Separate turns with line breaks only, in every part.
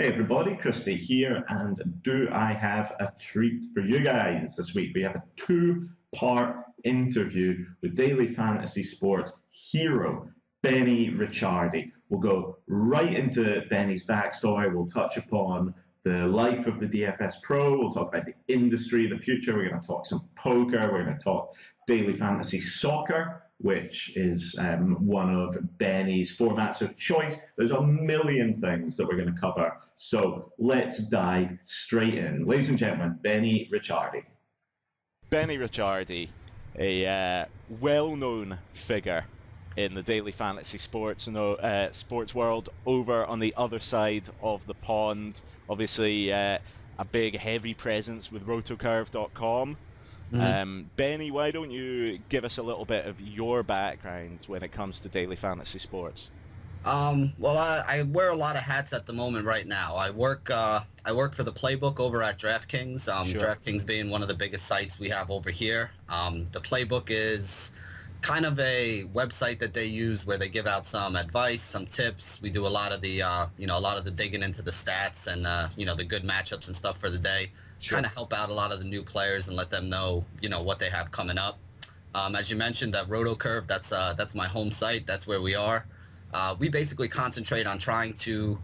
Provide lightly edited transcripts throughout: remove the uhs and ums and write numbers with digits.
Hey everybody, Christy here, and do I have a treat for you guys this week? We have a two-part interview with daily fantasy sports hero Benny Ricciardi. We'll go right into Benny's backstory. We'll touch upon the life of the DFS Pro. We'll talk about the industry, the future. We're going to talk some poker. We're going to talk daily fantasy soccer, which is one of Benny's formats of choice. There's a million things that we're going to cover, so let's dive straight in. Ladies and gentlemen, Benny Ricciardi.
Benny Ricciardi, a well-known figure in the daily fantasy sports world over on the other side of the pond. Obviously, a big, heavy presence with rotocurve.com. Benny, why don't you give us a little bit of your background when it comes to daily fantasy sports?
Well, I wear a lot of hats at the moment right now. I work for the Playbook over at DraftKings.
Sure.
DraftKings being one of the biggest sites we have over here. The Playbook is kind of a website that they use where they give out some advice, some tips. We do a lot of the, a lot of the digging into the stats and, the good matchups and stuff for the day.
Sure.
Kind of help out a lot of the new players and let them know, what they have coming up. As you mentioned, that RotoCurve, that's my home site. That's where we are. We basically concentrate on trying to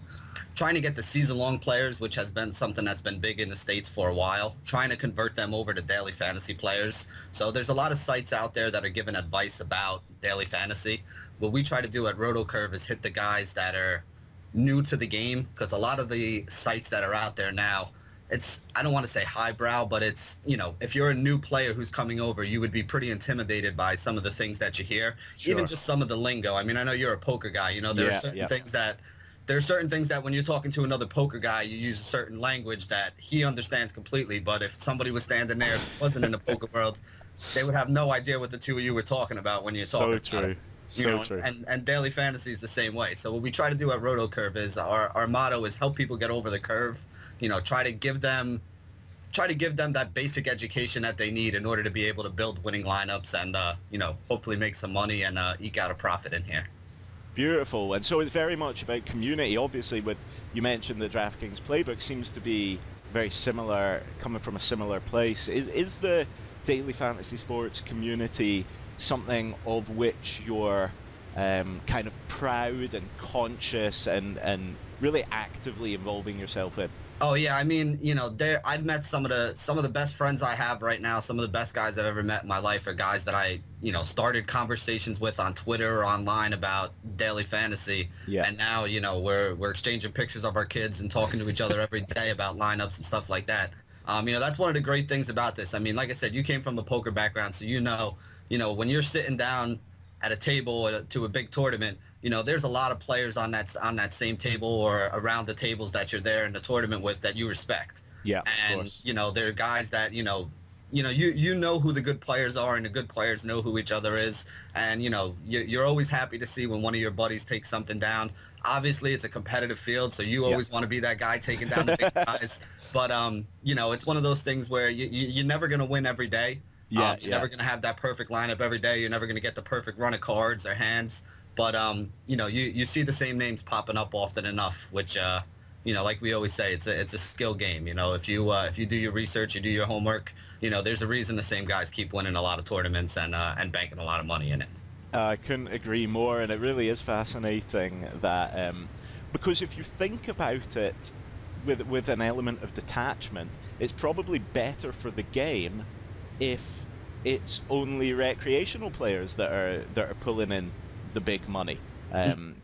get the season-long players, which has been something that's been big in the States for a while, trying to convert them over to daily fantasy players. So there's a lot of sites out there that are giving advice about daily fantasy. What we try to do at RotoCurve is hit the guys that are new to the game, because a lot of the sites that are out there now, I don't want to say highbrow, but it's, if you're a new player who's coming over, you would be pretty intimidated by some of the things that you hear,
Sure.
even just some of the lingo. I mean, I know you're a poker guy, there are certain things that when you're talking to another poker guy, you use a certain language that he understands completely. But if somebody was standing there who wasn't in the poker world, they would have no idea what the two of you were talking about when you're talking about
true.
it.
So true.
And daily fantasy is the same way. So what we try to do at RotoCurve is our motto is help people get over the curve. Try to give them that basic education that they need in order to be able to build winning lineups and hopefully make some money and eke out a profit in here.
Beautiful. And so it's very much about community. Obviously, you mentioned the DraftKings playbook seems to be very similar, coming from a similar place. Is the daily fantasy sports community something of which you're kind of proud and conscious and really actively involving yourself in?
Oh yeah, I mean, I've met some of the best friends I have right now. Some of the best guys I've ever met in my life are guys that I, started conversations with on Twitter or online about daily fantasy.
Yeah.
And now, we're exchanging pictures of our kids and talking to each other every day about lineups and stuff like that. That's one of the great things about this. I mean, like I said, you came from the poker background, so when you're sitting down at a table to a big tournament, there's a lot of players on that same table or around the tables that you're there in the tournament with that you respect.
Yeah,
and
of course.
there are guys that you know who the good players are, and the good players know who each other is, and you're always happy to see when one of your buddies takes something down. Obviously, it's a competitive field, so you always want to be that guy taking down the big guys. But it's one of those things where you're never going to win every day. You're never going to have that perfect lineup every day. You're never going to get the perfect run of cards or hands. But, you see the same names popping up often enough, which, like we always say, it's a skill game. If you do your research, you do your homework, there's a reason the same guys keep winning a lot of tournaments and banking a lot of money in it.
I couldn't agree more, and it really is fascinating that, because if you think about it with an element of detachment, it's probably better for the game if it's only recreational players that are pulling in the big money,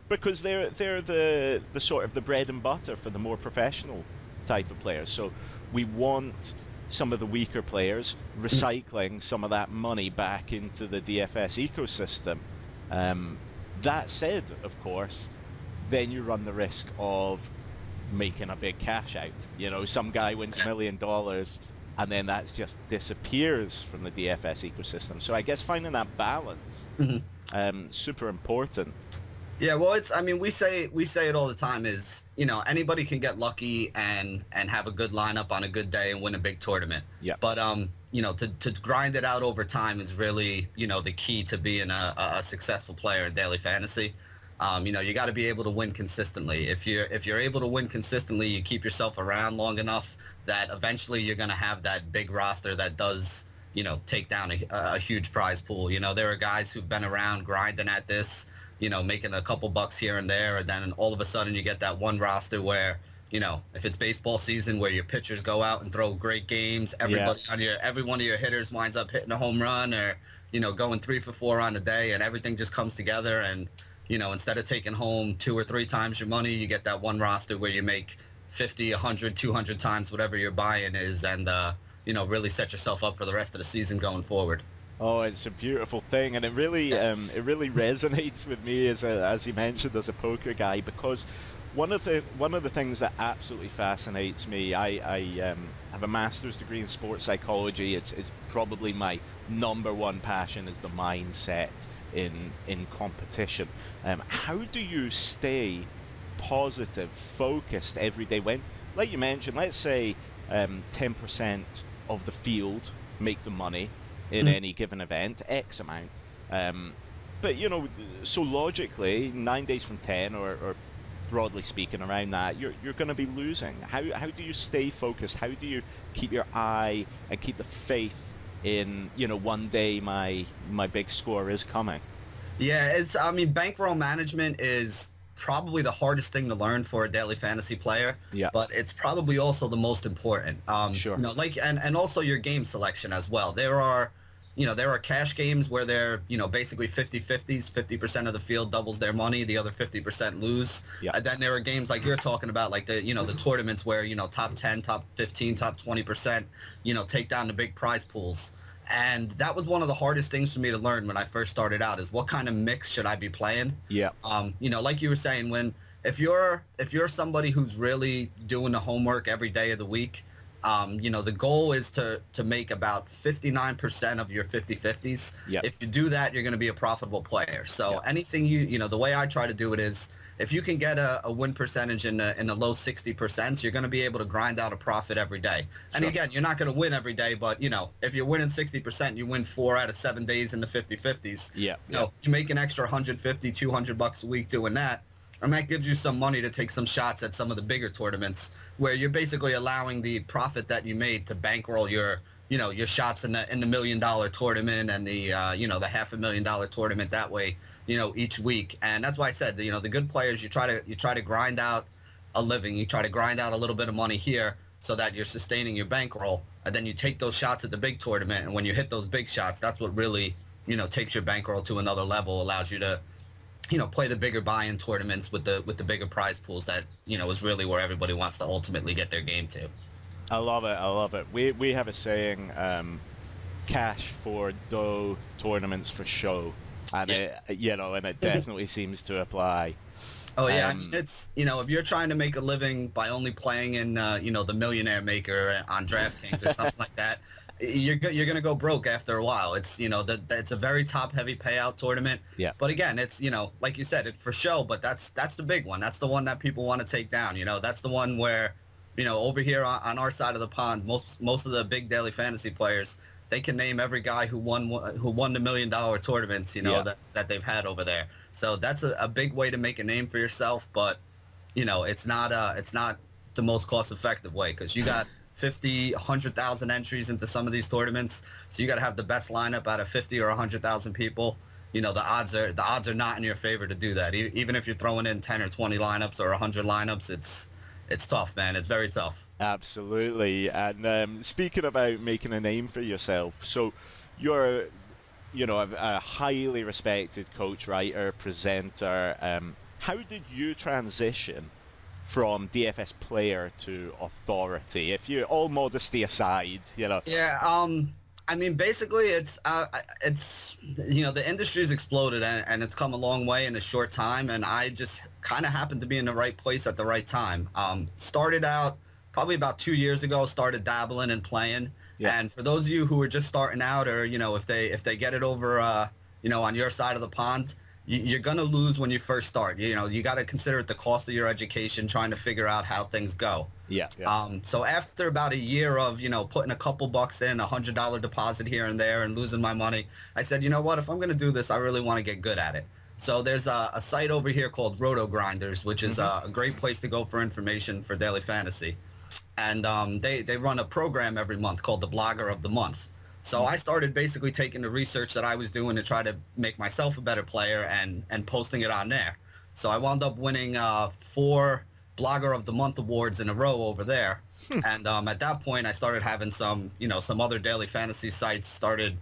because they're the sort of the bread and butter for the more professional type of players. So we want some of the weaker players recycling some of that money back into the DFS ecosystem. That said, of course, then you run the risk of making a big cash out. Some guy wins $1 million and then that just disappears from the DFS ecosystem. So I guess finding that balance, super important.
Yeah, well, we say it all the time is, anybody can get lucky and have a good lineup on a good day and win a big tournament.
Yeah.
But, to grind it out over time is really, the key to being a successful player in daily fantasy. You got to be able to win consistently. If you're able to win consistently, you keep yourself around long enough that eventually you're going to have that big roster that does, take down a huge prize pool. There are guys who've been around grinding at this, making a couple bucks here and there, and then all of a sudden you get that one roster where, if it's baseball season where your pitchers go out and throw great games, every one of your hitters winds up hitting a home run or, going 3 for 4 on a day, and everything just comes together. And, instead of taking home 2 or 3 times your money, you get that one roster where you make 50, 100, 200 times whatever your buy-in is, and, really set yourself up for the rest of the season going forward.
Oh, it's a beautiful thing, and it really resonates with me as you mentioned, as a poker guy, because one of the things that absolutely fascinates me, I have a master's degree in sports psychology. It's probably my #1 passion is the mindset in competition. How do you stay positive, focused every day when, like you mentioned, let's say 10% of the field make the money in any given event, X amount, but so logically 9 days from 10 or broadly speaking around that, you're going to be losing. How do you stay focused? How do you keep your eye and keep the faith in, one day my big score is coming?
Yeah, bankroll management is probably the hardest thing to learn for a daily fantasy player.
Yeah.
But it's probably also the most important.
Sure.
And also your game selection as well. There are cash games where they're, basically 50-50s, 50% of the field doubles their money, the other 50% lose.
Yeah.
And then there are games like you're talking about, like the tournaments where, top 10, top 15, top 20%, take down the big prize pools. And that was one of the hardest things for me to learn when I first started out, is what kind of mix should I be playing?
Yeah.
Like you were saying, if you're somebody who's really doing the homework every day of the week, the goal is to make about 59% of your 50-50s.
Yep.
If you do that, you're going to be a profitable player. So anything the way I try to do it is, if you can get a win percentage in the low 60%, you're going to be able to grind out a profit every day. And
Sure.
again, you're not going to win every day, but if you're winning 60%, you win 4 out of 7 days in the 50-50s.
Yeah.
You make an extra 150, 200 bucks a week doing that. And that gives you some money to take some shots at some of the bigger tournaments where you're basically allowing the profit that you made to bankroll your shots in the $1 million tournament and the the $500,000 tournament that way, each week. And that's why I said, the good players, you try to grind out a living, you try to grind out a little bit of money here so that you're sustaining your bankroll, and then you take those shots at the big tournament. And when you hit those big shots, that's what really, takes your bankroll to another level, allows you to play the bigger buy-in tournaments with the bigger prize pools that, is really where everybody wants to ultimately get their game to.
I love it. We have a saying, cash for dough, tournaments for show. And it definitely seems to apply.
Oh yeah, it's if you're trying to make a living by only playing in the Millionaire Maker on DraftKings or something like that, you're gonna go broke after a while. It's it's a very top heavy payout tournament.
Yeah.
But again, it's like you said, it's for show, but that's the big one. That's the one that people want to take down. That's the one where over here on our side of the pond, most of the big daily fantasy players, they can name every guy who won the $1 million tournaments, that they've had over there. So that's a big way to make a name for yourself, but it's not the most cost effective way, because you got 50, 100,000 entries into some of these tournaments. So you got to have the best lineup out of 50 or 100,000 people. The odds are not in your favor to do that. Even if you're throwing in 10 or 20 lineups or 100 lineups, it's tough, man. It's very tough.
Absolutely. And speaking about making a name for yourself, so you're, a highly respected coach, writer, presenter. How did you transition from DFS player to authority? If you, all modesty aside,
Yeah. Basically, it's the industry's exploded and it's come a long way in a short time, and I just kind of happened to be in the right place at the right time. Started out probably about 2 years ago, started dabbling and playing. Yeah. And for those of you who are just starting out, or if they get it over on your side of the pond, you're going to lose when you first start. You got to consider it the cost of your education, trying to figure out how things go.
Yeah.
So after about a year of, putting a couple bucks in, $100 deposit here and there and losing my money, I said, you know what, if I'm going to do this, I really want to get good at it. So there's a site over here called Roto Grinders, which is a great place to go for information for daily fantasy. And they run a program every month called the Blogger of the Month. So I started basically taking the research that I was doing to try to make myself a better player and posting it on there. So I wound up winning 4 Blogger of the Month awards in a row over there. And at that point, I started having some other daily fantasy sites started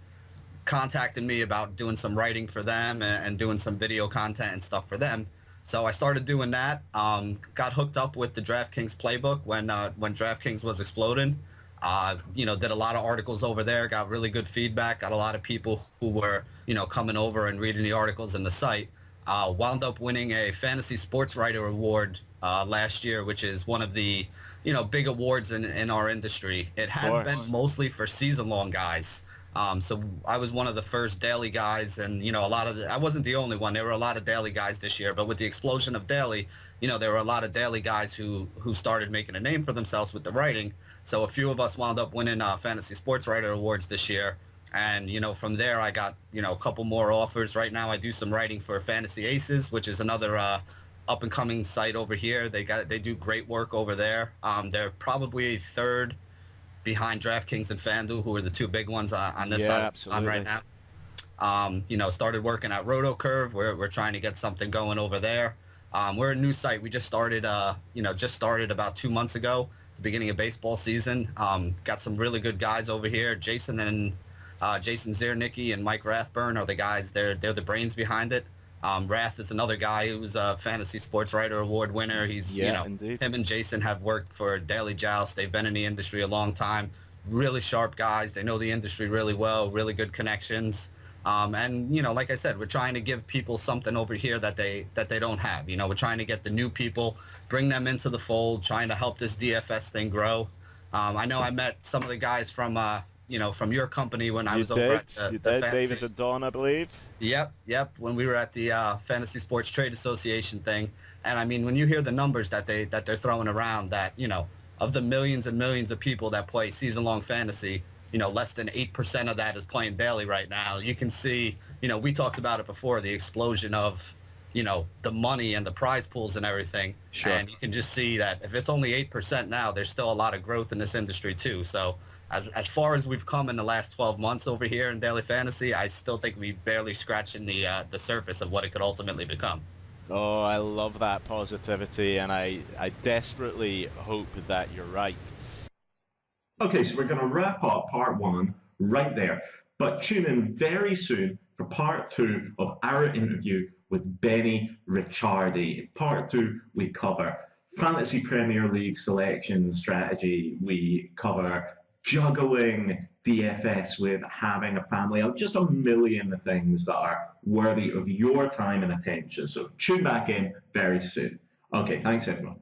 contacting me about doing some writing for them and doing some video content and stuff for them. So I started doing that. Got hooked up with the DraftKings playbook when DraftKings was exploding. Did a lot of articles over there. Got really good feedback. Got a lot of people who were coming over and reading the articles in the site. Wound up winning a Fantasy Sports Writer Award last year, which is one of the big awards in our industry. It has been mostly for season-long guys. So I was one of the first daily guys, and I wasn't the only one. There were a lot of daily guys this year, but with the explosion of daily, there were a lot of daily guys who started making a name for themselves with the writing. So a few of us wound up winning Fantasy Sports Writer Awards this year, and from there I got a couple more offers. Right now I do some writing for Fantasy Aces, which is another up and coming site over here. They do great work over there. They're probably third behind DraftKings and FanDuel, who are the 2 big ones on this side on right now. Started working at RotoCurve. We're trying to get something going over there. We're a new site. We just started about 2 months ago, the beginning of baseball season. Got some really good guys over here. Jason Ziernicki and Mike Rathburn are the guys. They're the brains behind it. Rath is another guy who's a Fantasy Sports Writer Award winner. He's,
indeed.
Him and Jason have worked for Daily Joust. They've been in the industry a long time. Really sharp guys. They know the industry really well, really good connections. Like I said, we're trying to give people something over here that they don't have. We're trying to get the new people, bring them into the fold, trying to help this DFS thing grow. I know I met some of the guys from your company when I was over at the Fantasy.
David and Don, I believe.
Yep. When we were at the Fantasy Sports Trade Association thing, and I mean, when you hear the numbers that they're throwing around, that of the millions and millions of people that play season-long fantasy, less than 8% of that is playing daily right now. You can see, we talked about it before, the explosion of the money and the prize pools and everything.
Sure.
And you can just see that if it's only 8% now, there's still a lot of growth in this industry too. So as far as we've come in the last 12 months over here in daily fantasy, I still think we barely scratching the surface of what it could ultimately become.
Oh, I love that positivity, and I desperately hope that you're right.
Okay, so we're going to wrap up part 1 right there, but tune in very soon for part 2 of our interview with Benny Ricciardi. In part 2, we cover Fantasy Premier League selection strategy, we cover juggling DFS with having a family, of just a million things that are worthy of your time and attention. So tune back in very soon. Okay, thanks everyone.